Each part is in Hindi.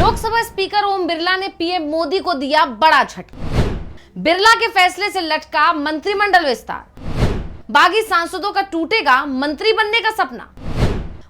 लोकसभा स्पीकर ओम बिरला ने पीएम मोदी को दिया बड़ा झटका। बिरला के फैसले से लटका मंत्रिमंडल विस्तार। बागी सांसदों का टूटेगा मंत्री बनने का सपना।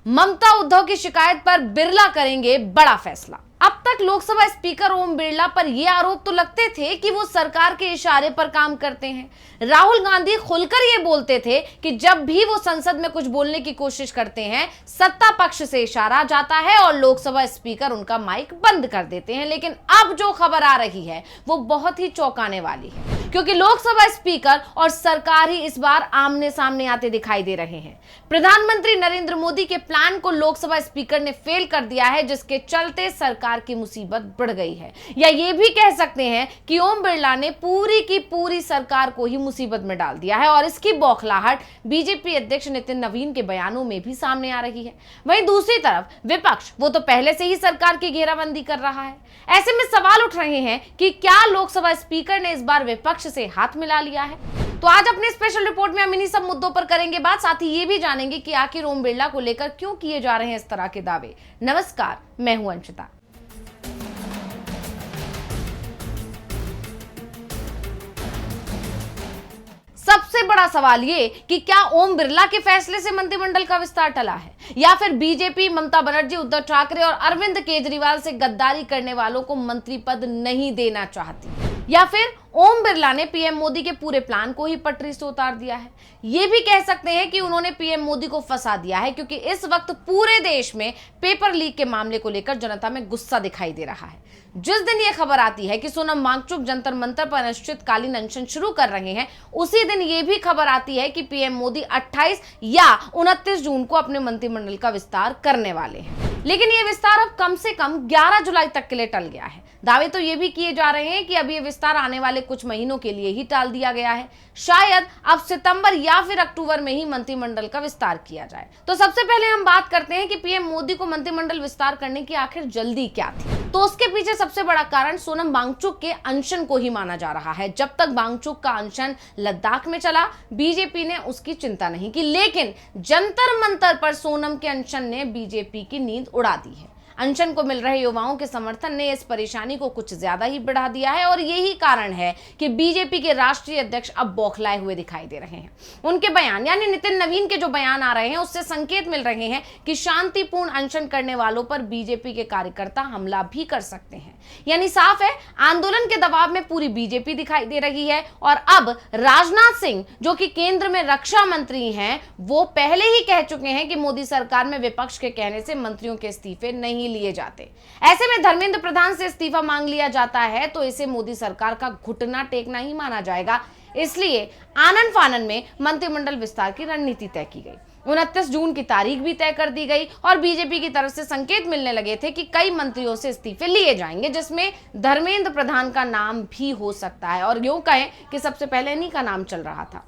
ममता उद्धव की शिकायत पर बिरला करेंगे बड़ा फैसला। अब तक लोकसभा स्पीकर ओम बिरला पर यह आरोप तो लगते थे कि वो सरकार के इशारे पर काम करते हैं। राहुल गांधी खुलकर ये बोलते थे कि जब भी वो संसद में कुछ बोलने की कोशिश करते हैं, सत्ता पक्ष से इशारा जाता है और लोकसभा स्पीकर उनका माइक बंद कर देते हैं। लेकिन अब जो खबर आ रही है वो बहुत ही चौंकाने वाली है, क्योंकि लोकसभा स्पीकर और सरकार ही इस बार आमने सामने आते दिखाई दे रहे हैं। प्रधानमंत्री नरेंद्र मोदी के प्लान को लोकसभा स्पीकर ने फेल कर दिया है, जिसके चलते सरकार की मुसीबत बढ़ गई है। या ये भी कह सकते हैं कि ओम बिरला ने पूरी की पूरी सरकार को ही मुसीबत में डाल दिया है और इसकी बौखलाहट बीजेपी अध्यक्ष नितिन नवीन के बयानों में भी सामने आ रही है। वहीं दूसरी तरफ विपक्ष वो तो पहले से ही सरकार की घेराबंदी कर रहा है। ऐसे में सवाल उठ रहे हैं कि क्या लोकसभा स्पीकर ने इस बार विपक्ष से हाथ मिला लिया है। तो आज अपने स्पेशल रिपोर्ट में हम इन्हीं सब मुद्दों पर करेंगे बात। साथ ही ये भी जानेंगे कि आखिर ओम बिरला को लेकर क्यों किए जा रहे हैं इस तरह के दावे। नमस्कार, मैं हूं अंशिता। सबसे बड़ा सवाल ये कि क्या ओम बिरला के फैसले से मंत्रिमंडल का विस्तार टला है, या फिर बीजेपी ममता बनर्जी, उद्धव ठाकरे और अरविंद केजरीवाल से गद्दारी करने वालों को मंत्री पद नहीं देना चाहती, या फिर ओम बिरला ने पीएम मोदी के पूरे प्लान को ही पटरी से उतार दिया है। ये भी कह सकते हैं कि उन्होंने पीएम मोदी को फंसा दिया है, क्योंकि इस वक्त पूरे देश में पेपर लीक के मामले को लेकर जनता में गुस्सा दिखाई दे रहा है। जिस दिन ये खबर आती है कि सोनम वांगचुक जंतर मंतर पर अनिश्चितकालीन अनशन शुरू कर रहे हैं, उसी दिन ये भी खबर आती है कि पीएम मोदी 28 या 29 जून को अपने मंत्रिमंडल का विस्तार करने वाले हैं। लेकिन ये विस्तार अब कम से कम 11 जुलाई तक के लिए टल गया है। दावे तो ये भी किए जा रहे हैं कि अब ये विस्तार आने वाले कुछ महीनों के लिए ही टाल दिया गया है। शायद अब सितंबर या फिर अक्टूबर में ही मंत्रिमंडल का विस्तार किया जाए। तो सबसे पहले हम बात करते हैं कि पीएम मोदी को मंत्रिमंडल विस्तार करने की आखिर जल्दी क्या थी। तो उसके पीछे सबसे बड़ा कारण सोनम वांगचुक के अनशन को ही माना जा रहा है। जब तक वांगचुक का अनशन लद्दाख में चला, बीजेपी ने उसकी चिंता नहीं की, लेकिन जंतर मंतर पर सोनम के अनशन ने बीजेपी की नींद उड़ा दी है। अनशन को मिल रहे युवाओं के समर्थन ने इस परेशानी को कुछ ज्यादा ही बढ़ा दिया है और यही कारण है कि बीजेपी के राष्ट्रीय अध्यक्ष अब बौखलाए हुए दिखाई दे रहे हैं। उनके बयान यानी नितिन नवीन के जो बयान आ रहे हैं, उससे संकेत मिल रहे हैं कि शांतिपूर्ण अनशन करने वालों पर बीजेपी के कार्यकर्ता हमला भी कर सकते हैं। यानी साफ है, आंदोलन के दबाव में पूरी बीजेपी दिखाई दे रही है। और अब राजनाथ सिंह, जो कि केंद्र में रक्षा मंत्री हैं, वो पहले ही कह चुके हैं कि मोदी सरकार में विपक्ष के कहने से मंत्रियों के इस्तीफे नहीं लिए जाते। ऐसे में धर्मेंद्र प्रधान से इस्तीफा मांग लिया जाता है तो इसे मोदी सरकार का घुटना टेकना ही माना जाएगा। इसलिए आनन फानन में मंत्रिमंडल विस्तार की रणनीति तय की गई। 29 जून की तारीख भी तय कर दी गई और बीजेपी की तरफ से संकेत मिलने लगे थे कि कई मंत्रियों से इस्तीफे लिए जाएंगे, जिसमें धर्मेंद्र प्रधान का नाम भी हो सकता है। और यूं कहें कि सबसे पहले इन्हीं का नाम चल रहा था।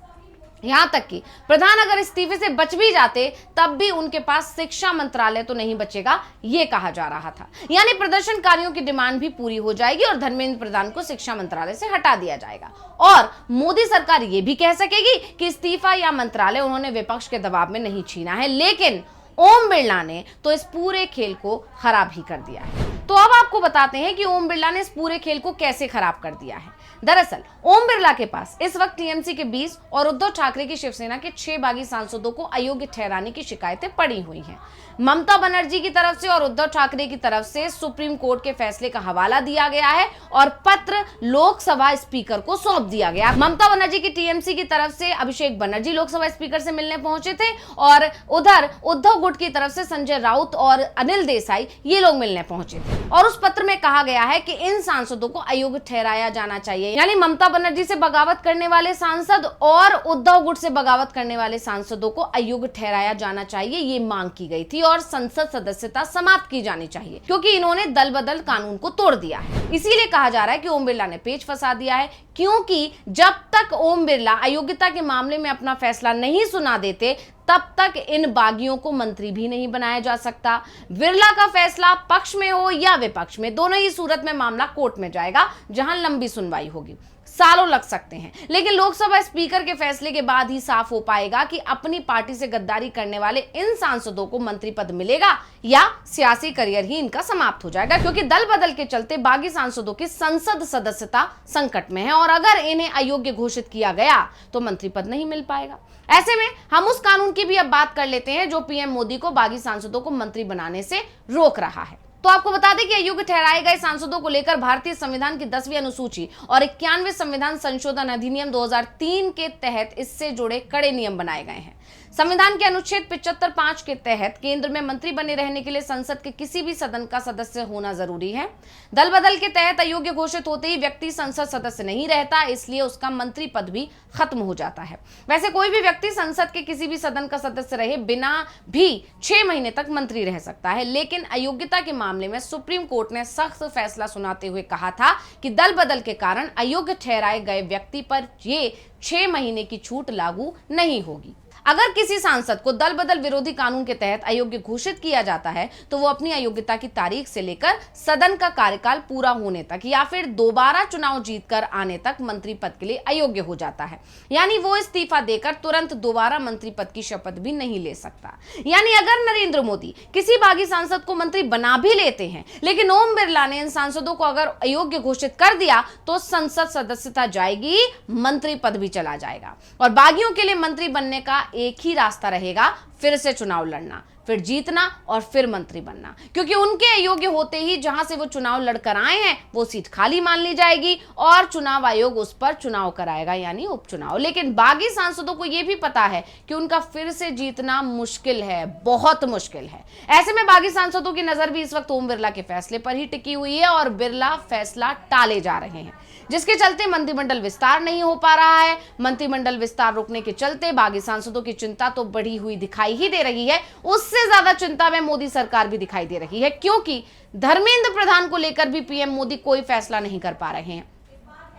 यहां तक कि प्रधान अगर इस्तीफे से बच भी जाते तब भी उनके पास शिक्षा मंत्रालय तो नहीं बचेगा, यह कहा जा रहा था। यानी प्रदर्शनकारियों की डिमांड भी पूरी हो जाएगी और धर्मेंद्र प्रधान को शिक्षा मंत्रालय से हटा दिया जाएगा। और मोदी सरकार यह भी कह सकेगी कि इस्तीफा या मंत्रालय उन्होंने विपक्ष के दबाव में नहीं छीना है। लेकिन ओम बिरला ने तो इस पूरे खेल को खराब ही कर दिया है। तो अब आपको बताते हैं कि ओम बिरला ने इस पूरे खेल को कैसे खराब कर दिया है। दरअसल ओम बिरला के पास इस वक्त टीएमसी के 20 और उद्धव ठाकरे की शिवसेना के 6 बागी सांसदों को अयोग्य ठहराने की शिकायतें पड़ी हुई हैं। ममता बनर्जी की तरफ से और उद्धव ठाकरे की तरफ से सुप्रीम कोर्ट के फैसले का हवाला दिया गया है और पत्र लोकसभा स्पीकर को सौंप दिया गया। ममता बनर्जी की टीएमसी की तरफ से अभिषेक बनर्जी लोकसभा स्पीकर से मिलने पहुंचे थे और उधर उद्धव गुट की तरफ से संजय राउत और अनिल देसाई ये लोग मिलने पहुंचे थे। और उस पत्र में कहा गया है कि इन सांसदों को अयोग्य ठहराया जाना चाहिए। यानी ममता बनर्जी से बगावत करने वाले सांसद और उद्धव गुट से बगावत करने वाले सांसदों को अयोग्य ठहराया जाना चाहिए, ये मांग की गई थी। और संसद सदस्यता समाप्त की जानी चाहिए, क्योंकि इन्होंने दल बदल कानून को तोड़ दिया है। इसीलिए कहा जा रहा है कि ओम बिरला ने पेच फंसा दिया है, क्योंकि जब तक ओम बिरला अयोग्यता के मामले में अपना फैसला नहीं सुना देते तब तक इन बागियों को मंत्री भी नहीं बनाया जा सकता। बिरला का फैसला पक्ष में हो या विपक्ष में, दोनों ही सूरत में मामला कोर्ट में जाएगा, जहां लंबी सुनवाई होगी। सालों लग सकते हैं, लेकिन लोकसभा स्पीकर के फैसले के बाद ही साफ हो पाएगा कि अपनी पार्टी से गद्दारी करने वाले इन सांसदों को मंत्री पद मिलेगा या सियासी करियर ही इनका समाप्त हो जाएगा, क्योंकि दल बदल के चलते बागी सांसदों की संसद सदस्यता संकट में है और अगर इन्हें अयोग्य घोषित किया गया तो मंत्री पद नहीं मिल पाएगा। ऐसे में हम उस कानून की भी अब बात कर लेते हैं जो पीएम मोदी को बागी सांसदों को मंत्री बनाने से रोक रहा है। तो आपको बता दें कि अयोग्य ठहराए गए सांसदों को लेकर भारतीय संविधान की 10वीं अनुसूची और 91वें संविधान संशोधन अधिनियम 2003 के तहत इससे जुड़े कड़े नियम बनाए गए हैं। संविधान के अनुच्छेद 75(5) के तहत केंद्र में मंत्री बने रहने के लिए संसद के किसी भी सदन का सदस्य होना जरूरी है। दल बदल के तहत अयोग्य घोषित होते ही व्यक्ति संसद सदस्य नहीं रहता, इसलिए उसका मंत्री पद भी खत्म हो जाता है। वैसे कोई भी व्यक्ति संसद के किसी भी सदन का सदस्य रहे बिना भी 6 महीने तक मंत्री रह सकता है, लेकिन अयोग्यता के मामले में सुप्रीम कोर्ट ने सख्त फैसला सुनाते हुए कहा था कि दल बदल के कारण अयोग्य ठहराए गए व्यक्ति पर ये 6 महीने की छूट लागू नहीं होगी। अगर किसी सांसद को दल बदल विरोधी कानून के तहत अयोग्य घोषित किया जाता है तो वो अपनी अयोग्यता की तारीख से लेकर सदन का कार्यकाल पूरा होने तक या फिर दोबारा चुनाव जीतकर आने तक मंत्री पद के लिए अयोग्य हो जाता है। यानी वो इस्तीफा देकर तुरंत दोबारा मंत्री पद की शपथ भी नहीं ले सकता। यानी अगर नरेंद्र मोदी किसी बागी सांसद को मंत्री बना भी लेते हैं, लेकिन ओम बिरला ने इन सांसदों को अगर अयोग्य घोषित कर दिया तो संसद सदस्यता जाएगी, मंत्री पद भी चला जाएगा और बागियों के लिए मंत्री बनने का एक ही रास्ता रहेगा, फिर से चुनाव लड़ना, फिर जीतना और फिर मंत्री बनना, क्योंकि उनके अयोग्य होते ही जहां से वो चुनाव लड़कर आए हैं वो सीट खाली मान ली जाएगी और चुनाव आयोग उस पर चुनाव कराएगा, यानी उपचुनाव। लेकिन बागी सांसदों को यह भी पता है कि उनका फिर से जीतना मुश्किल है, बहुत मुश्किल है। ऐसे में बागी सांसदों की नजर भी इस वक्त ओम बिरला के फैसले पर ही टिकी हुई है और बिरला फैसला टाले जा रहे हैं, जिसके चलते मंत्रिमंडल विस्तार नहीं हो पा रहा है। मंत्रिमंडल विस्तार रुकने के चलते बागी सांसदों की चिंता तो बढ़ी हुई दिखाई ही दे रही है, उससे ज्यादा चिंता में मोदी सरकार भी दिखाई दे रही है, क्योंकि धर्मेंद्र प्रधान को लेकर भी पीएम मोदी कोई फैसला नहीं कर पा रहे हैं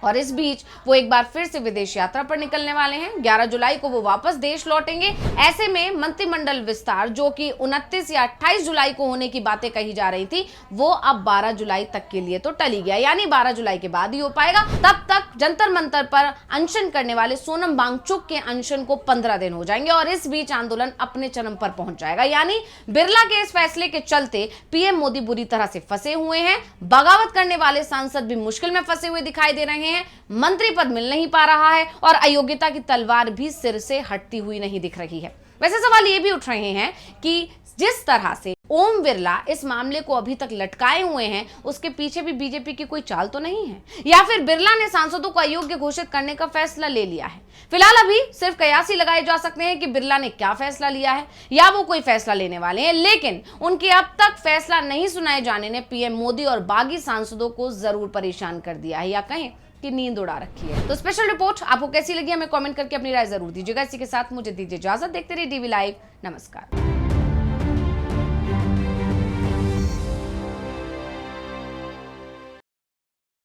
और इस बीच वो एक बार फिर से विदेश यात्रा पर निकलने वाले हैं। 11 जुलाई को वो वापस देश लौटेंगे। ऐसे में मंत्रिमंडल विस्तार जो कि 29 या 28 जुलाई को होने की बातें कही जा रही थी वो अब 12 जुलाई तक के लिए तो टली गया, यानी 12 जुलाई के बाद ही हो पाएगा। तब तक जंतर मंतर पर अनशन करने वाले सोनम वांगचुक के अनशन को 15 दिन हो जाएंगे और इस बीच आंदोलन अपने चरम पर पहुंच जाएगा। यानी बिरला के इस फैसले के चलते पीएम मोदी बुरी तरह से फंसे हुए हैं, बगावत करने वाले सांसद भी मुश्किल में फंसे हुए दिखाई दे रहे हैं, मंत्री पद मिल नहीं पा रहा है और अयोग्यता की तलवार भी सिर से हटती हुई नहीं दिख रही है। वैसे सवाल ये भी उठ रहे हैं कि जिस तरह से ओम बिरला इस मामले को अभी तक लटकाए हुए हैं उसके पीछे भी बीजेपी की कोई चाल तो नहीं है, या फिर बिरला ने सांसदों को अयोग्य घोषित करने का फैसला ले लिया है। फिलहाल अभी सिर्फ कयास ही लगाए जा सकते हैं कि बिरला ने क्या फैसला लिया है या वो कोई फैसला लेने वाले हैं, लेकिन उनके अब तक फैसला नहीं सुनाए जाने ने पीएम मोदी और बागी सांसदों को जरूर परेशान कर दिया है या कहें कि नींद उड़ा रखी है। तो स्पेशल रिपोर्ट आपको कैसी लगी हमें कमेंट करके अपनी राय जरूर दीजिएगा। इसी के साथ मुझे दीजिए इजाजत। देखते रहिए डीवी लाइव। नमस्कार।